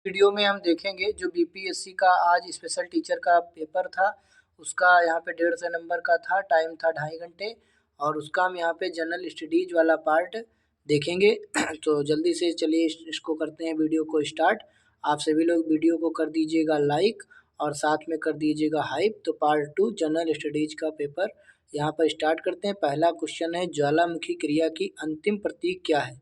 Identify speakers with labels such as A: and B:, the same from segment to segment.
A: Video में हम देखेंगे जो बीपीएससी का आज स्पेशल टीचर का पेपर था, उसका यहाँ पे 150 नंबर का था, टाइम था 2.5 घंटे और उसका हम यहाँ पे जनरल स्टडीज वाला पार्ट देखेंगे। तो जल्दी से चलिए इसको करते हैं वीडियो को स्टार्ट। आप सभी लोग वीडियो को कर दीजिएगा लाइक और साथ में कर दीजिएगा हाइप। तो पार्ट 2 जनरल स्टडीज का पेपर यहाँ पर स्टार्ट करते हैं। पहला क्वेश्चन है, ज्वालामुखी क्रिया की अंतिम प्रतीक क्या है?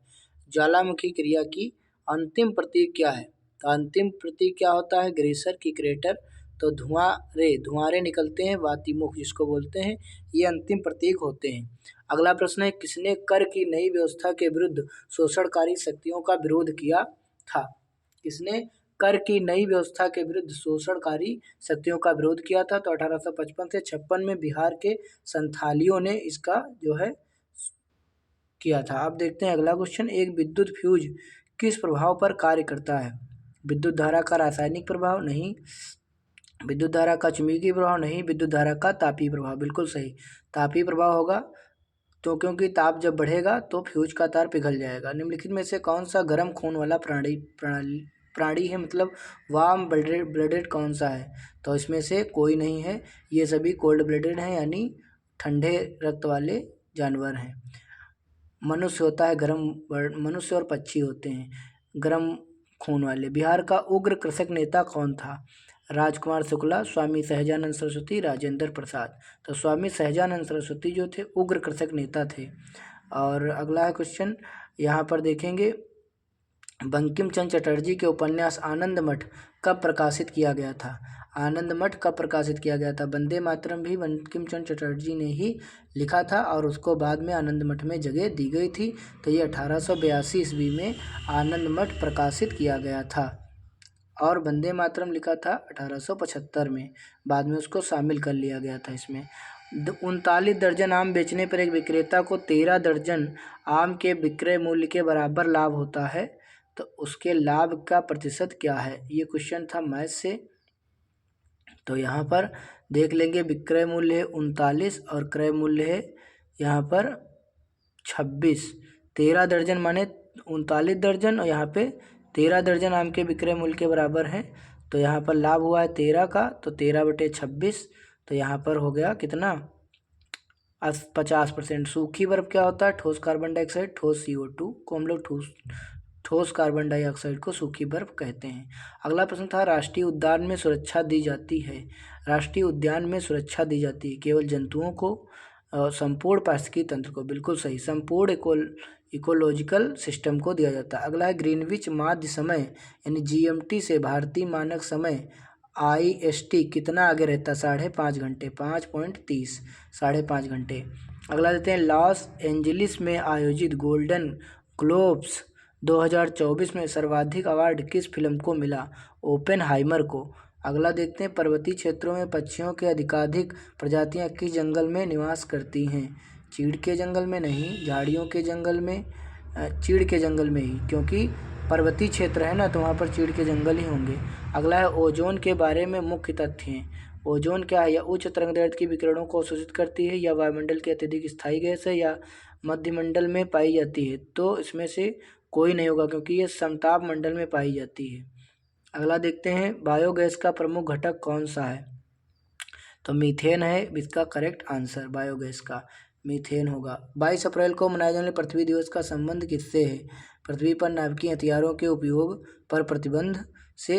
A: ज्वालामुखी क्रिया की अंतिम प्रतीक क्या है? तो अंतिम प्रतीक क्या होता है? ग्रेसर की क्रेटर। तो धुआंरे निकलते हैं, वातिमुख जिसको बोलते हैं, ये अंतिम प्रतीक होते हैं। अगला प्रश्न है, किसने कर की नई व्यवस्था के विरुद्ध शोषणकारी शक्तियों का विरोध किया था? किसने कर की नई व्यवस्था के विरुद्ध शोषणकारी शक्तियों का विरोध किया था? तो 1855 से 56 में बिहार के संथालियों ने इसका जो है किया था। अब देखते हैं अगला क्वेश्चन, एक विद्युत फ्यूज किस प्रभाव पर कार्य करता है? विद्युत धारा का रासायनिक प्रभाव? नहीं। विद्युत धारा का चुंबकीय प्रभाव? नहीं। विद्युत धारा का तापीय प्रभाव? बिल्कुल सही, तापीय प्रभाव होगा। तो क्योंकि ताप जब बढ़ेगा तो फ्यूज का तार पिघल जाएगा। निम्नलिखित में से कौन सा गर्म खून वाला प्राणी है, मतलब वार्म ब्लडेड कौन सा है? तो इसमें से कोई नहीं है, ये सभी कोल्ड ब्लडेड हैं, यानी ठंडे रक्त वाले जानवर हैं। मनुष्य होता है गर्म, मनुष्य और पक्षी होते हैं गर्म खून वाले। बिहार का उग्र कृषक नेता कौन था? राजकुमार शुक्ला, स्वामी सहजानंद सरस्वती, राजेंद्र प्रसाद। तो स्वामी सहजानंद सरस्वती जो थे उग्र कृषक नेता थे। और अगला है क्वेश्चन, यहाँ पर देखेंगे, बंकिम चंद्र चटर्जी के उपन्यास आनंद मठ कब प्रकाशित किया गया था? आनंद मठ कब प्रकाशित किया गया था? वंदे मातरम भी बंकिम चंद्र चटर्जी ने ही लिखा था और उसको बाद में आनंद मठ में जगह दी गई थी। तो ये 1882 ईस्वी में आनंद मठ प्रकाशित किया गया था और वंदे मातरम लिखा था 1875 में, बाद में उसको शामिल कर लिया गया था इसमें। 39 दर्जन आम बेचने पर एक विक्रेता को 13 दर्जन आम के विक्रय मूल्य के बराबर लाभ होता है, तो उसके लाभ का प्रतिशत क्या है? ये क्वेश्चन था मैथ से। तो यहाँ पर देख लेंगे, विक्रय मूल्य है 39 और क्रय मूल्य है यहाँ पर 26। 13 दर्जन माने 39 दर्जन और यहाँ पे 13 दर्जन आम के विक्रय मूल्य के बराबर है। तो यहाँ पर लाभ हुआ है 13 का, तो 13/26। तो यहाँ पर हो गया कितना? 50%। सूखी बर्फ क्या होता है? ठोस कार्बन डाइऑक्साइड, ठोस CO2 को हम लोग ठोस कार्बन डाइऑक्साइड को सूखी बर्फ कहते हैं। अगला प्रश्न था, राष्ट्रीय उद्यान में सुरक्षा दी जाती है? राष्ट्रीय उद्यान में सुरक्षा दी जाती है केवल जंतुओं को, संपूर्ण पारिस्थितिकी तंत्र को। बिल्कुल सही, संपूर्ण इकोलॉजिकल सिस्टम को दिया जाता है। अगला है, ग्रीनविच माध्य समय यानी GMT से भारतीय मानक समय IST कितना आगे रहता है? 5.5 घंटे, 5.30, 5.5 घंटे। अगला देते हैं, लॉस एंजलिस में आयोजित गोल्डन ग्लोब्स 2024 में सर्वाधिक अवार्ड किस फिल्म को मिला? ओपेनहाइमर को। अगला देखते हैं, पर्वतीय क्षेत्रों में पक्षियों के अधिकाधिक प्रजातियां किस जंगल में निवास करती हैं? चीड़ के जंगल में नहीं, झाड़ियों के जंगल में, चीड़ के जंगल में ही, क्योंकि पर्वतीय क्षेत्र है ना, तो वहाँ पर चीड़ के जंगल ही होंगे। अगला है, ओजोन के बारे में मुख्य तथ्य हैं। ओजोन क्या है? या उच्च तरंगदैर्घ्य की विकिरणों को अवशोषित करती है, या वायुमंडल की अत्यधिक स्थायी गैस है, या मध्यमंडल में पाई जाती है? तो इसमें से कोई नहीं होगा, क्योंकि ये समताप मंडल में पाई जाती है। अगला देखते हैं, बायोगैस का प्रमुख घटक कौन सा है? तो मीथेन है इसका करेक्ट आंसर, बायोगैस का मीथेन होगा। 22 अप्रैल को मनाए जाने वाले पृथ्वी दिवस का संबंध किससे है? पृथ्वी पर नाभिकीय हथियारों के उपयोग पर प्रतिबंध से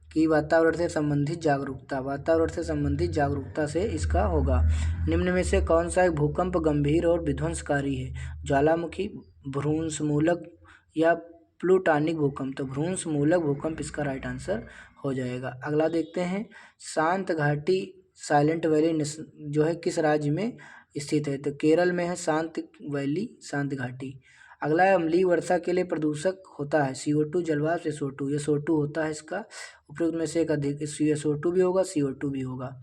A: कि वातावरण से संबंधित जागरूकता, वातावरण से संबंधित जागरूकता से इसका होगा। निम्न में से कौन सा एक भूकंप गंभीर और विध्वंसकारी है? ज्वालामुखी, भ्रूणस्मूलक या प्लूटोनिक भूकंप? तो भ्रूणस्मूलक भूकंप इसका राइट आंसर हो जाएगा। अगला देखते हैं, शांत घाटी साइलेंट वैली जो है किस राज्य में स्थित है? तो केरल में है शांत वैली, शांत घाटी। अगला है, अम्लीय वर्षा के लिए प्रदूषक होता है? CO2, जलवाष्प, SO2? SO2 होता है इसका, उपयुक्त में से एक अधिक। SO2 भी होगा, CO2 भी होगा।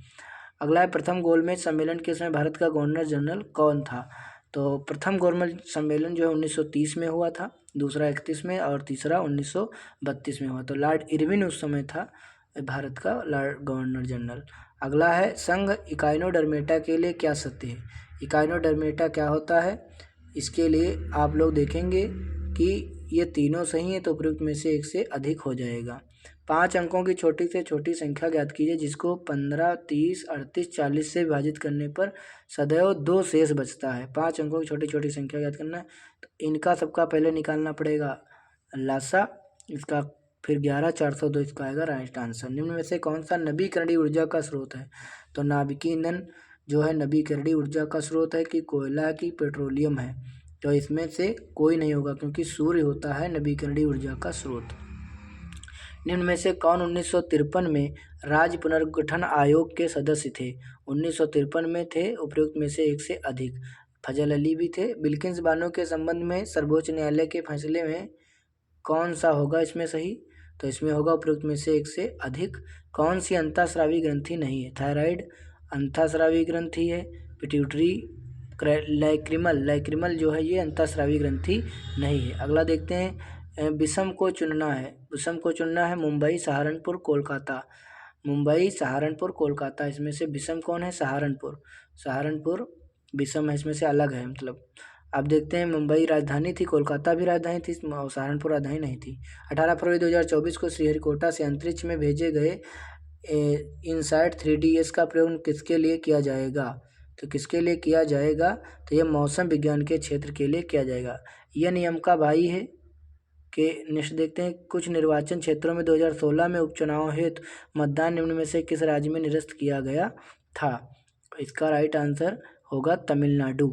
A: अगला है, प्रथम गोलमेज सम्मेलन के समय भारत का गवर्नर जनरल कौन था? तो प्रथम गोलमेज सम्मेलन जो है 1930 में हुआ था, दूसरा 31 में और तीसरा 1932 में हुआ। तो लॉर्ड इरविन उस समय था भारत का गवर्नर जनरल। अगला है, संघ इकाइनोडर्मेटा के लिए क्या सत्य है? इकाइनोडर्मेटा क्या होता है? इसके लिए आप लोग देखेंगे कि ये तीनों सही है, तो उपयुक्त में से एक से अधिक हो जाएगा। 5 अंकों की छोटी से छोटी संख्या ज्ञात कीजिए जिसको 15, 30, 38, 40 से विभाजित करने पर सदैव 2 शेष बचता है। 5 अंकों की छोटी छोटी संख्या ज्ञात करना है, तो इनका सबका पहले निकालना पड़ेगा लासा, इसका फिर 11, 402 इसका आएगा राइट आंसर। निम्न में से कौन सा नवीकरणीय ऊर्जा का स्रोत है? तो नाभिकीय ईंधन जो है नवीकरणीय ऊर्जा का स्रोत है कि कोयला की पेट्रोलियम है? तो इसमें से कोई नहीं होगा क्योंकि सूर्य होता है नवीकरणीय ऊर्जा का स्रोत। निम्न में से कौन 1953 में राज्य पुनर्गठन आयोग के सदस्य थे? 1953 में थे उपयुक्त में से एक से अधिक। फजल अली भी थे। बिल्किंस बानो के संबंध में सर्वोच्च न्यायालय के फैसले में कौन सा होगा इसमें सही? तो इसमें होगा उपयुक्त में से एक से अधिक। कौन सी अंतःस्रावी ग्रंथि नहीं है? थायराइड अंतःस्रावी ग्रंथि है। पिट्यूटरी लैक्रिमल जो है ये अंतःस्रावी ग्रंथि नहीं है। अगला देखते हैं, विषम को चुनना है। विषम को चुनना है मुंबई, सहारनपुर, कोलकाता। मुंबई, सहारनपुर, कोलकाता, इसमें से विषम कौन है? सहारनपुर विषम है, इसमें से अलग है मतलब। अब देखते हैं, मुंबई राजधानी थी, कोलकाता भी राजधानी थी, सहारनपुर राजधानी नहीं थी। 18 फरवरी 2024 को श्रीहरिकोटा से अंतरिक्ष में भेजे गए इनसाइट 3DS का प्रयोग किसके लिए किया जाएगा? तो किसके लिए किया जाएगा? तो यह मौसम विज्ञान के क्षेत्र के लिए किया जाएगा। यह नियम का भाई है कि नेक्स्ट देखते हैं, कुछ निर्वाचन क्षेत्रों में 2016 में उपचुनाव हेतु मतदान निम्न में से किस राज्य में निरस्त किया गया था? इसका राइट आंसर होगा तमिलनाडु।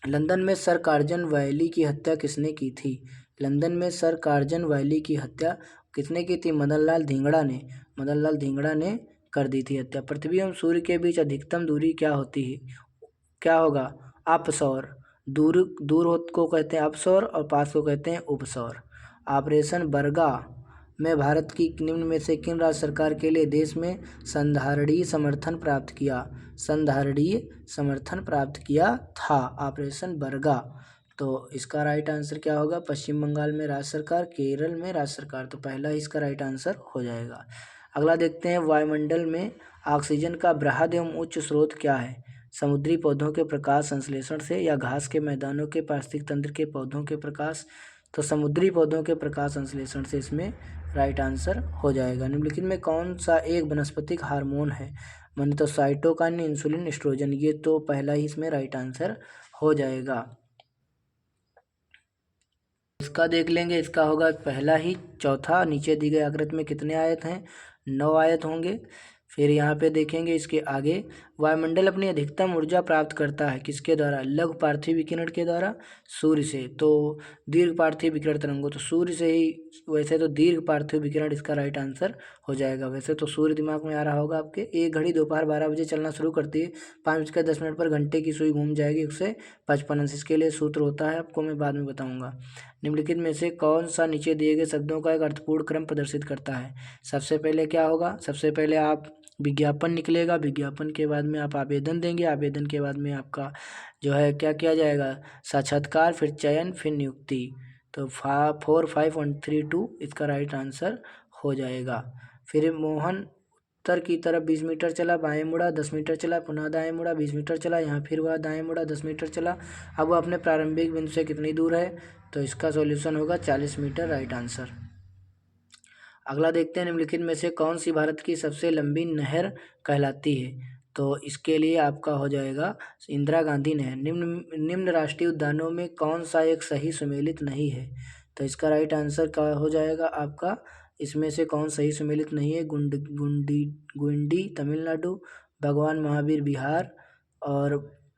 A: लंदन में सर कार्जन वैली की हत्या किसने की थी? लंदन में सर कार्जन वैली की हत्या किसने की थी? मदनलाल धिंगड़ा ने कर दी थी हत्या। पृथ्वी एवं सूर्य के बीच अधिकतम दूरी क्या होती है? क्या होगा? अपसौर। दूर को कहते हैं अपसौर और पास को कहते हैं उपसौर। ऑपरेशन बरगा में भारत की निम्न में से किन राज्य सरकार के लिए देश में संधारणीय समर्थन प्राप्त किया था? ऑपरेशन बरगा। तो इसका राइट आंसर क्या होगा? पश्चिम बंगाल में राज्य सरकार, केरल में राज्य सरकार। तो पहला ही इसका राइट आंसर हो जाएगा। अगला देखते हैं, वायुमंडल में ऑक्सीजन का बृहद एवं उच्च स्रोत क्या है? समुद्री पौधों के प्रकाश संश्लेषण से या घास के मैदानों के पारिस्थितिक तंत्र के पौधों के प्रकाश? तो समुद्री पौधों के प्रकाश संश्लेषण से इसमें राइट आंसर हो जाएगा। निम्नलिखित में कौन सा एक वनस्पतिक हार्मोन है? मैंने तो साइटोकाइन, इंसुलिन, एस्ट्रोजन, ये तो पहला ही इसमें राइट आंसर हो जाएगा। इसका देख लेंगे, इसका होगा पहला ही चौथा। नीचे दी गई आकृति में कितने आयत हैं? 9 आयत होंगे। फिर यहाँ पे देखेंगे इसके आगे, वायुमंडल अपनी अधिकतम ऊर्जा प्राप्त करता है किसके द्वारा? लघु पार्थिव विकिरण के द्वारा, सूर्य से। तो दीर्घ पार्थिव विकिरण तरंगों, तो सूर्य से ही। वैसे तो दीर्घ पार्थिव विकिरण इसका राइट आंसर हो जाएगा। वैसे तो सूर्य दिमाग में आ रहा होगा आपके। एक घड़ी दोपहर 12 बजे चलना शुरू करती है, 5:10 पर घंटे की सुई घूम जाएगी 155 अंश। इसके लिए सूत्र होता है, आपको मैं बाद में बताऊँगा। निम्नलिखित में से कौन सा नीचे दिए गए शब्दों का एक अर्थपूर्ण क्रम प्रदर्शित करता है? सबसे पहले क्या होगा? सबसे पहले आप विज्ञापन निकलेगा, विज्ञापन के बाद में आप आवेदन देंगे, आवेदन के बाद में आपका जो है क्या किया जाएगा? साक्षात्कार, फिर चयन, फिर नियुक्ति। तो 4, 5, 1, 3, 2 इसका राइट आंसर हो जाएगा। फिर मोहन उत्तर की तरफ 20 मीटर चला, बाएं मुड़ा, 10 मीटर चला, पुनः दाएं मुड़ा, 20 मीटर चला, यहाँ फिर वह दाएं मुड़ा, 10 मीटर चला। अब वह अपने प्रारंभिक बिंदु से कितनी दूर है? तो इसका सॉल्यूशन होगा 40 मीटर, राइट आंसर। अगला देखते हैं, निम्नलिखित में से कौन सी भारत की सबसे लंबी नहर कहलाती है? तो इसके लिए आपका हो जाएगा इंदिरा गांधी नहर। निम्न राष्ट्रीय उद्यानों में कौन सा एक सही सुमेलित नहीं है? तो इसका राइट आंसर क्या हो जाएगा आपका? इसमें से कौन सही सुमेलित नहीं है? गुंडी तमिलनाडु, भगवान महावीर बिहार, और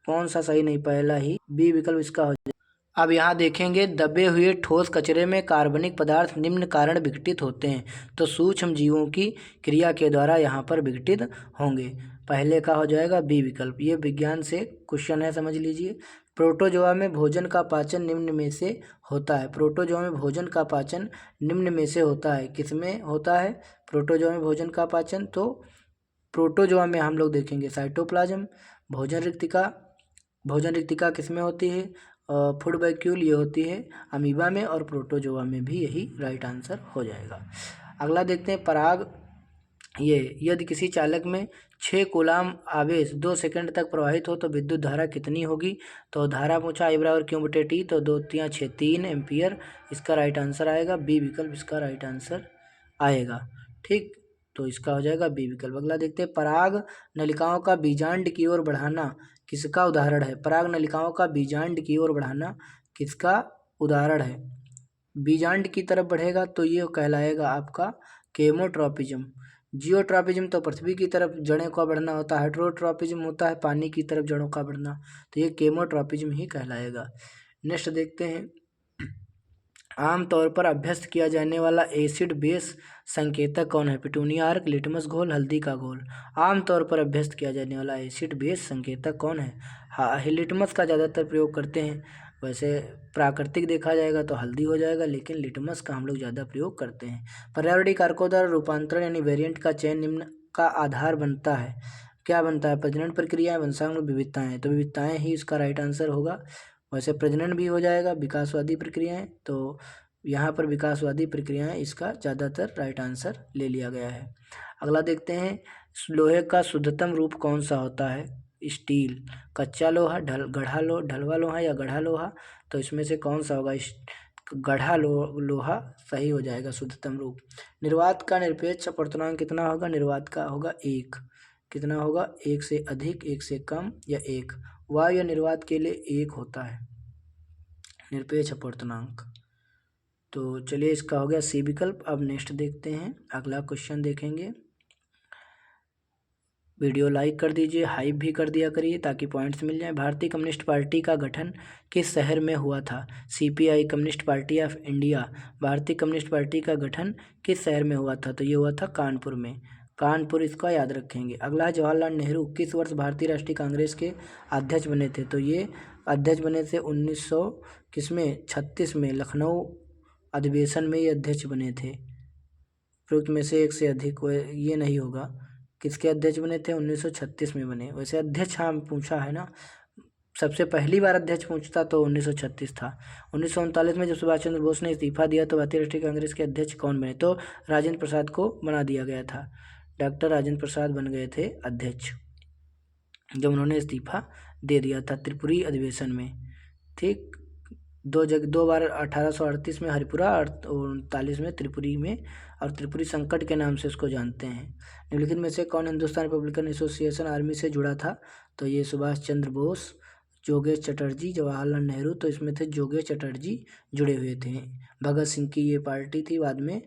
A: कौन सा सही नहीं? पहला ही बी विकल्प इसका हो जाएगा। अब यहाँ देखेंगे, दबे हुए ठोस कचरे में कार्बनिक पदार्थ निम्न कारण विघटित होते हैं। तो सूक्ष्म जीवों की क्रिया के द्वारा यहाँ पर विघटित होंगे। पहले का हो जाएगा बी विकल्प। ये विज्ञान से क्वेश्चन है, समझ लीजिए। प्रोटोजोआ में भोजन का पाचन निम्न में से होता है। प्रोटोजोआ में भोजन का पाचन निम्न में से होता है। किसमें होता है प्रोटोजोआ में भोजन का पाचन? तो प्रोटोजोआ में हम लोग देखेंगे साइटोप्लाज्म। भोजन रिक्तिका किसमें होती है? फूड वैक्यूल ये होती है अमीबा में, और प्रोटोजोआ में भी यही राइट आंसर हो जाएगा। अगला देखते हैं, पराग। यदि किसी चालक में 6 कूलाम आवेश 2 सेकंड तक प्रवाहित हो तो विद्युत धारा कितनी होगी? तो धारा पूछा I बराबर Q/T, तो 2 × 6 3 एम्पियर इसका राइट आंसर आएगा। बी विकल्प इसका राइट आंसर आएगा। ठीक, तो इसका हो जाएगा बी विकल्प। अगला देखते हैं, पराग नलिकाओं का बीजांड की ओर बढ़ाना किसका उदाहरण है? पराग नलिकाओं का बीजांड की ओर बढ़ाना किसका उदाहरण है? बीजांड की तरफ बढ़ेगा तो ये कहलाएगा आपका केमोट्रॉपिज्म। जियोट्रॉपिज्म तो पृथ्वी की तरफ जड़ों का बढ़ना होता है, हेटेरोट्रॉपिज्म होता है पानी की तरफ जड़ों का बढ़ना, तो ये केमोट्रॉपिज्म ही कहलाएगा। नेक्स्ट देखते हैं, आमतौर पर अभ्यस्त किया जाने वाला एसिड बेस संकेतक कौन है? पिटूनिया आर्क, लिटमस घोल, हल्दी का घोल। आमतौर पर अभ्यस्त किया जाने वाला एसिड बेस संकेतक कौन है? हाँ, लिटमस का ज़्यादातर प्रयोग करते हैं। वैसे प्राकृतिक देखा जाएगा तो हल्दी हो जाएगा, लेकिन लिटमस का हम लोग ज़्यादा प्रयोग करते हैं। पर्यावरणीय कारकों द्वारा रूपांतरण यानी वेरिएंट का चयन निम्न का आधार बनता है। क्या बनता है? प्रजनन प्रक्रियाएं, वंशांग विविधताएं, तो विविधताएं ही इसका राइट आंसर होगा। वैसे प्रजनन भी हो जाएगा, विकासवादी प्रक्रियाएं, तो यहाँ पर विकासवादी प्रक्रियाएं इसका ज़्यादातर राइट आंसर ले लिया गया है। अगला देखते हैं, लोहे का शुद्धतम रूप कौन सा होता है? स्टील, कच्चा लोहा, ढलवा लोहा या गढ़ा लोहा, तो इसमें से कौन सा होगा? लोहा सही हो जाएगा शुद्धतम रूप। निर्वात का निरपेक्ष अपवर्तनांक कितना होगा? निर्वात का होगा 1। कितना होगा? 1 से अधिक, 1 से कम या 1। वायु या निर्वात के लिए 1 होता है निरपेक्ष अपवर्तनांक। तो चलिए, इसका हो गया सी विकल्प। अब नेक्स्ट देखते हैं, अगला क्वेश्चन देखेंगे। वीडियो लाइक कर दीजिए, हाइप भी कर दिया करिए ताकि पॉइंट्स मिल जाएं। भारतीय कम्युनिस्ट पार्टी का गठन किस शहर में हुआ था? CPI, communist party of India. भारतीय कम्युनिस्ट पार्टी का गठन किस शहर में हुआ था? तो ये हुआ था कानपुर में। कानपुर, इसका याद रखेंगे। अगला, जवाहरलाल नेहरू किस वर्ष भारतीय राष्ट्रीय कांग्रेस के अध्यक्ष बने थे? तो ये अध्यक्ष बने थे 1900 किसमें? 36 में, लखनऊ अधिवेशन में ये अध्यक्ष बने थे। उपरोक्त में से एक से अधिक ये नहीं होगा। किसके अध्यक्ष बने थे? 1936 में बने। वैसे अध्यक्ष हाँ पूछा है ना, सबसे पहली बार अध्यक्ष पूछता तो 1936 था। 1939 में जब सुभाष चंद्र बोस ने इस्तीफा दिया तो भारतीय राष्ट्रीय कांग्रेस के अध्यक्ष कौन बने? तो राजेंद्र प्रसाद को बना दिया गया था। डॉक्टर राजेंद्र प्रसाद बन गए थे अध्यक्ष जब उन्होंने इस्तीफा दे दिया था त्रिपुरी अधिवेशन में। ठीक, दो बार 1838 में हरिपुरा और 39 में त्रिपुरी में, और त्रिपुरी संकट के नाम से उसको जानते हैं। निम्नलिखित में से कौन हिंदुस्तान रिपब्लिकन एसोसिएशन आर्मी से जुड़ा था? तो ये सुभाष चंद्र बोस, योगेश चटर्जी, जवाहरलाल नेहरू, तो इसमें थे योगेश चटर्जी जुड़े हुए थे। भगत सिंह की ये पार्टी थी, बाद में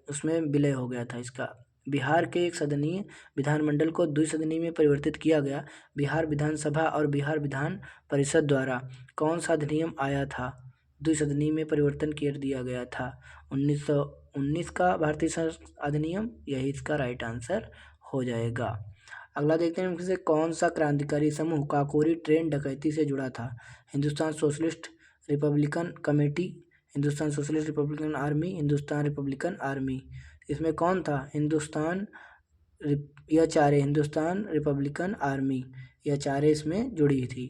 A: उसमें विलय हो गया था इसका। बिहार के एक सदनीय विधानमंडल को द्विसदनीय में परिवर्तित किया गया। बिहार विधानसभा और बिहार विधान परिषद द्वारा कौन सा अधिनियम आया था? द्विसदनीय में परिवर्तन कर दिया गया था 1919 का भारतीय अधिनियम, यही इसका राइट आंसर हो जाएगा। अगला देखते हैं, इनमें से कौन सा क्रांतिकारी समूह काकोरी ट्रेन डकैती से जुड़ा था? Hindustan socialist Republican committee, Hindustan socialist Republican army, Hindustan Republican army. इसमें कौन था? यह चारे हिंदुस्तान रिपब्लिकन आर्मी, यह चारे इसमें जुड़ी थी।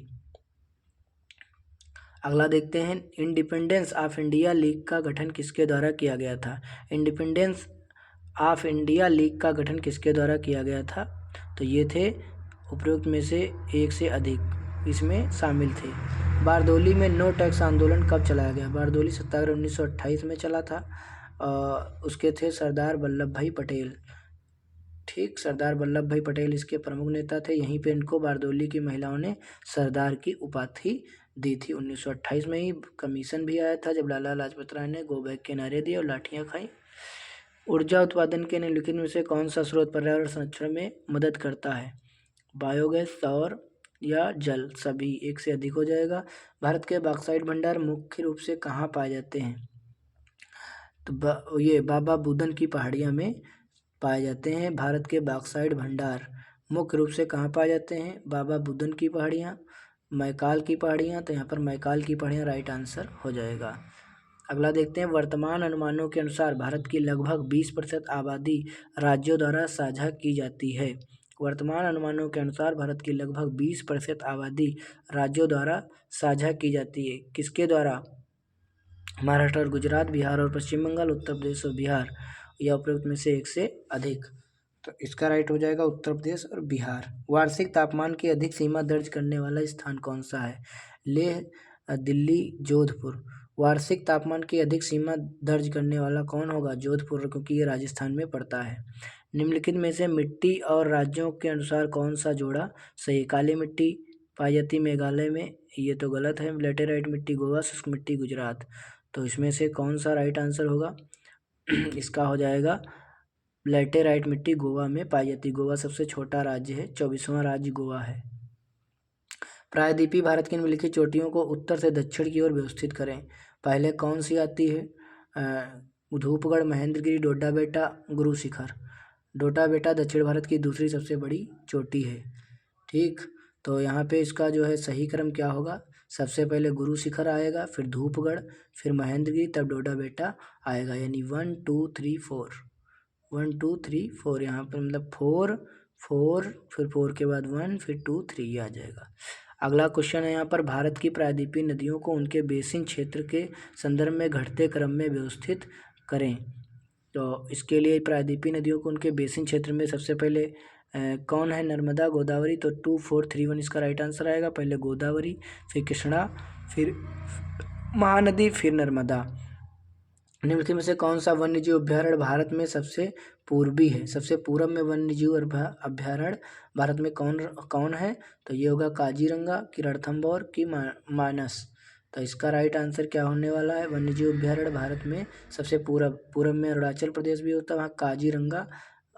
A: अगला देखते हैं, इंडिपेंडेंस ऑफ इंडिया लीग का गठन किसके द्वारा किया गया था? इंडिपेंडेंस ऑफ इंडिया लीग का गठन किसके द्वारा किया गया था? तो ये थे उपरोक्त में से एक से अधिक इसमें शामिल थे। बारदोली में नो टैक्स आंदोलन कब चलाया गया? बारदोली सत्याग्रह 1928 में चला था। उसके थे सरदार वल्लभ भाई पटेल। ठीक, सरदार वल्लभ भाई पटेल इसके प्रमुख नेता थे। यहीं पे इनको बारदोली की महिलाओं ने सरदार की उपाधि दी थी। 1928 में ही कमीशन भी आया था जब लाला लाजपत राय ने गो बैक के नारे दिए और लाठियां खाई। ऊर्जा उत्पादन के निम्नलिखित में से कौन सा स्रोत पर्यावरण संरक्षण में मदद करता है? बायोगैस, सौर या जल, सभी। एक से अधिक हो जाएगा। भारत के बॉक्साइट भंडार मुख्य रूप से कहाँ पाए जाते हैं? तो ये बाबा बुदन की पहाड़ियाँ में पाए जाते हैं। भारत के बॉक्साइट भंडार मुख्य रूप से कहाँ पाए जाते हैं? बाबा बुदन की पहाड़ियाँ, मैकाल की पहाड़ियाँ, तो यहाँ पर मैकाल की पहाड़ियाँ राइट आंसर हो जाएगा। अगला देखते हैं, वर्तमान अनुमानों के अनुसार भारत की लगभग 20% आबादी राज्यों द्वारा साझा की जाती है। वर्तमान अनुमानों के अनुसार भारत की लगभग 20% आबादी राज्यों द्वारा साझा की जाती है। किसके द्वारा? महाराष्ट्र और गुजरात, बिहार और पश्चिम बंगाल, उत्तर प्रदेश और बिहार, या उपरोक्त में से एक से अधिक। तो इसका राइट हो जाएगा उत्तर प्रदेश और बिहार। वार्षिक तापमान की अधिक सीमा दर्ज करने वाला स्थान कौन सा है? लेह, दिल्ली, जोधपुर। वार्षिक तापमान की अधिक सीमा दर्ज करने वाला कौन होगा? जोधपुर, क्योंकि ये राजस्थान में पड़ता है। निम्नलिखित में से मिट्टी और राज्यों के अनुसार कौन सा जोड़ा सही? काली मिट्टी पाई जाती मेघालय में, ये तो गलत है। लेटेराइट मिट्टी गोवा, शुष्क मिट्टी गुजरात। तो इसमें से कौन सा राइट आंसर होगा? इसका हो जाएगा लेटेराइट मिट्टी गोवा में पाई जाती। गोवा सबसे छोटा राज्य है, 24वां राज्य गोवा है। प्रायद्वीपीय भारत की निम्नलिखित चोटियों को उत्तर से दक्षिण की ओर व्यवस्थित करें। पहले कौन सी आती है? धूपगढ़, महेंद्रगिरी, डोडा बेटा, गुरु शिखर। डोडा बेटा दक्षिण भारत की दूसरी सबसे बड़ी चोटी है। ठीक, तो यहाँ पे इसका जो है सही क्रम क्या होगा? सबसे पहले गुरु शिखर आएगा, फिर धूपगढ़, फिर महेंद्रगिरी, तब डोडा बेटा आएगा। यानी 1 2 3 4, 1 2 3 4, यहाँ पर मतलब 4 4, फिर 4 के बाद 1, फिर 2 3 आ जाएगा। अगला क्वेश्चन है यहाँ पर, भारत की प्रायद्वीपीय नदियों को उनके बेसिन क्षेत्र के संदर्भ में घटते क्रम में व्यवस्थित करें। तो इसके लिए प्रायद्वीपीय नदियों को उनके बेसिन क्षेत्र में सबसे पहले कौन है? नर्मदा, गोदावरी। तो 2 4 3 1 इसका राइट आंसर आएगा। पहले गोदावरी, फिर कृष्णा, फिर महानदी, फिर नर्मदा। निम्नलिखित में से कौन सा वन्यजीव अभ्यारण्य भारत में सबसे पूर्वी है? सबसे पूर्व में वन्यजीव अभ्यारण्य भारत में कौन है? तो ये होगा काजीरंगा की, रणथंभौर की, मानस। तो इसका राइट आंसर क्या होने वाला है? वन्यजीव अभ्यारण्य भारत में सबसे पूर्व में अरुणाचल प्रदेश भी होता है, वहाँ काजीरंगा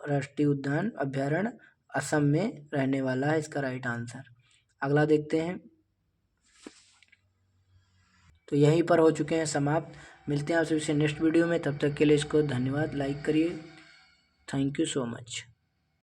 A: राष्ट्रीय उद्यान अभ्यारण्य असम में रहने वाला है। इसका राइट आंसर। अगला देखते हैं। तो यहीं पर हो चुके हैं समाप्त। मिलते हैं आपसे नेक्स्ट वीडियो में, तब तक के लिए इसको धन्यवाद, लाइक करिए। Thank you so much.